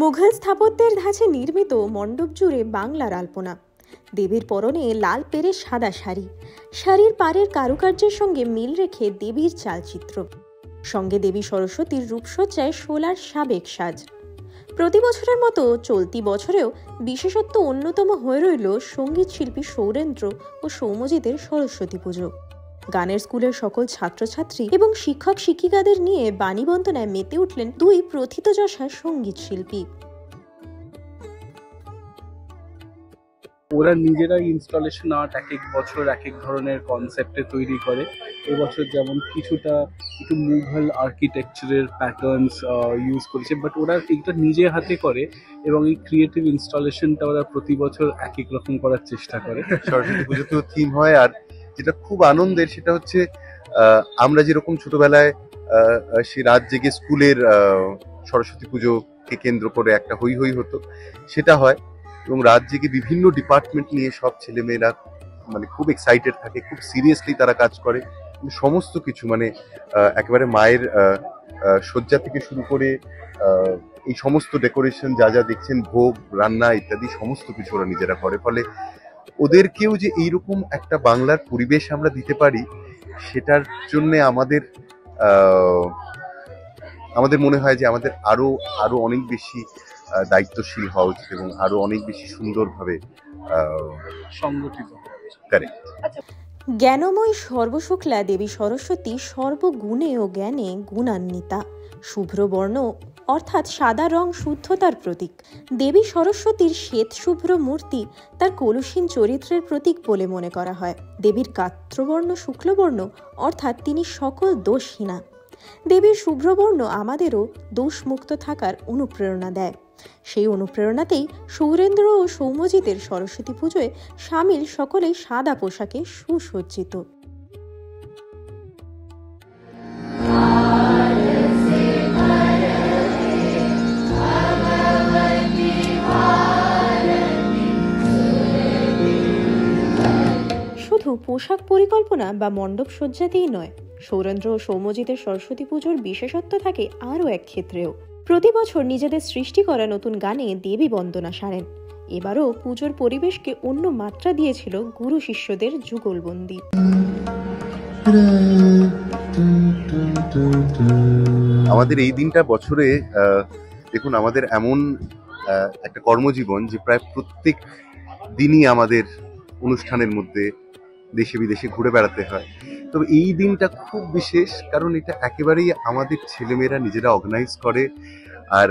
মুঘল স্থাপত্যের ধাঁচে নির্মিত মণ্ডপ জুড়ে বাংলার আলপনা। দেবীর পরনে লাল পেরে সাদা শাড়ি, শাড়ির পাড়ের কারুকার্যের সঙ্গে মিল রেখে দেবীর চালচিত্র, সঙ্গে দেবী সরস্বতীর রূপসজ্জায় শোলার সাবেক সাজ। প্রতি বছরের মতো চলতি বছরেও বিশেষত্ব অন্যতম হয়ে রইল সঙ্গীত শিল্পী সৌরেন্দ্র ও সৌম্যজিতের সরস্বতী পুজো। গানের স্কুলের সকল ছাত্রছাত্রী এবং শিক্ষক শিক্ষিকাদের নিয়ে বাণী বন্দনায় মেতে উঠলেন দুই প্রথিতযশা সঙ্গীত শিল্পী। ওরা নিজেরাই ইনস্টলেশন আর্ট এক এক বছর এক এক ধরনের কনসেপ্টে তৈরি করে। এবছর যেমন কিছুটা একটু মুঘল আর্কিটেকচারের প্যাটার্নস ইউজ করেছে, বাট ওরা এটা নিজে হাতে করে এবং এই ক্রিয়েটিভ ইনস্টলেশনটা ওরা প্রতি বছর এক এক রকম করার চেষ্টা করে। সরস্বতী পুজোতেও থিম হয়, আর যেটা খুব আনন্দের সেটা হচ্ছে আমরা যেরকম ছোটবেলায় সে রাত জেগে স্কুলের সরস্বতী পুজোকে কেন্দ্র করে একটা হই হই হতো, সেটা হয় এবং রাত জেগে বিভিন্ন ডিপার্টমেন্ট নিয়ে সব ছেলেমেয়েরা মানে খুব এক্সাইটেড থাকে, খুব সিরিয়াসলি তারা কাজ করে। সমস্ত কিছু মানে একেবারে মায়ের শয্যা থেকে শুরু করে এই সমস্ত ডেকোরেশন যা যা দেখছেন, ভোগ রান্না ইত্যাদি সমস্ত কিছু ওরা নিজেরা করে। ফলে ওদেরকেও যে এইরকম একটা বাংলার পরিবেশ আমরা দিতে পারি, সেটার জন্য আমাদের মনে হয় যে আমাদের আরো অনেক বেশি দায়িত্বশীল হওয়া উচিত এবং আরো অনেক বেশি সুন্দরভাবে সংগঠিত। কারেক্ট। জ্ঞানময় সর্বশুক্লা দেবী সরস্বতী সর্বগুণে ও জ্ঞানে গুণান্বিতা। শুভ্র বর্ণ অর্থাৎ সাদা রং শুদ্ধতার প্রতীক। দেবী সরস্বতীর শ্বেত শুভ্র মূর্তি তার কলুষীন চরিত্রের প্রতীক বলে মনে করা হয়। দেবীর গাত্রবর্ণ শুক্লবর্ণ অর্থাৎ তিনি সকল দোষহীনা। দেবীর শুভ্রবর্ণ আমাদেরও দোষমুক্ত থাকার অনুপ্রেরণা দেয়। সেই অনুপ্রেরণাতেই সৌরেন্দ্র ও সৌম্যজিতের সরস্বতী পুজোয় সামিল সকলেই সাদা পোশাকে সুসজ্জিত। শুধু পোশাক পরিকল্পনা বা মণ্ডপ সজ্জাতেই নয়, সৌরেন্দ্র ও সৌম্যজিতের সরস্বতী পুজোর বিশেষত্ব থাকে আরও এক ক্ষেত্রেও। প্রতি বছর নিজেদের সৃষ্টি করা নতুন গানে দেবী বন্দনা সারেন। এবারও পুজোর পরিবেশকে অন্য মাত্রা দিয়েছিল গুরু শিষ্যদের যুগলবন্দি। আমাদের এই দিনটা বছরে দেখুন, আমাদের এমন একটা কর্মজীবন যে প্রায় প্রত্যেক দিনই আমাদের অনুষ্ঠানের মধ্যে দেশে বিদেশে ঘুরে বেড়াতে হয়। তবে এই দিনটা খুব বিশেষ, কারণ এটা একেবারেই আমাদের ছেলেমেয়েরা নিজেরা অর্গানাইজ করে। আর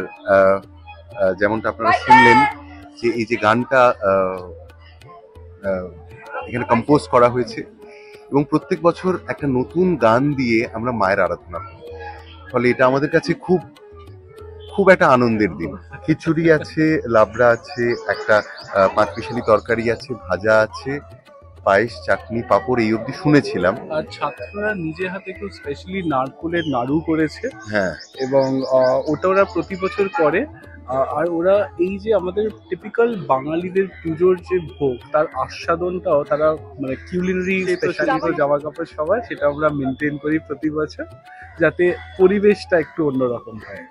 যেমনটা আপনারা শুনলেন যে এই যে গানটা এখানে কম্পোজ করা হয়েছে এবং প্রত্যেক বছর একটা নতুন গান দিয়ে আমরা মায়ের আরাধনা করি। ফলে এটা আমাদের কাছে খুব খুব একটা আনন্দের দিন। খিচুড়ি আছে, লাবড়া আছে, একটা পাঁচমিশালি তরকারি আছে, ভাজা আছে, পায়েস, চাটনি, পাঁপড় এই অবধি শুনেছিলাম। আর ছাত্ররা নিজে হাতে খুব স্পেশালি নারকোলের নাড়ু করেছে। হ্যাঁ, এবং ওটা ওরা প্রতি বছর করে। আর ওরা এই যে আমাদের টিপিক্যাল বাঙালিদের পুজোর যে ভোগ, তার আস্বাদনটাও তারা মানে কিউলিনারি স্পেশালিটি জামা কাপড় সবাই সেটা আমরা মেনটেন করি প্রতি বছর, যাতে পরিবেশটা একটু অন্যরকম হয়।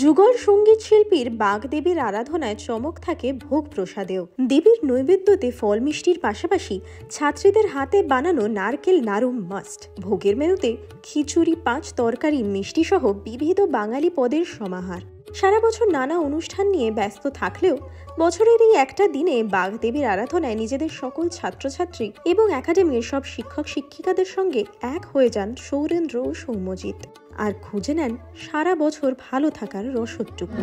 যুগল সঙ্গীত শিল্পীর বাগদেবীর আরাধনায় চমক থাকে ভোগ প্রসাদেও। দেবীর নৈবেদ্যতে ফল মিষ্টির পাশাপাশি ছাত্রীদের হাতে বানানো নারকেল নাড়ু মাস্ট। ভোগের মেনুতে খিচুড়ি, 5 তরকারি, মিষ্টি সহ বিবিধ বাঙালি পদের সমাহার। সারা বছর নানা অনুষ্ঠান নিয়ে ব্যস্ত থাকলেও বছরের এই একটা দিনে বাগদেবীর আরাধনায় নিজেদের সকল ছাত্রছাত্রী এবং একাডেমির সব শিক্ষক শিক্ষিকাদের সঙ্গে এক হয়ে যান সৌরেন্দ্র ও সৌম্যজিৎ, আর খুঁজে নেন সারা বছর ভালো থাকার রসদটুকু।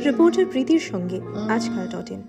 রিপোর্টার প্রীতির সঙ্গে আজকাল.in।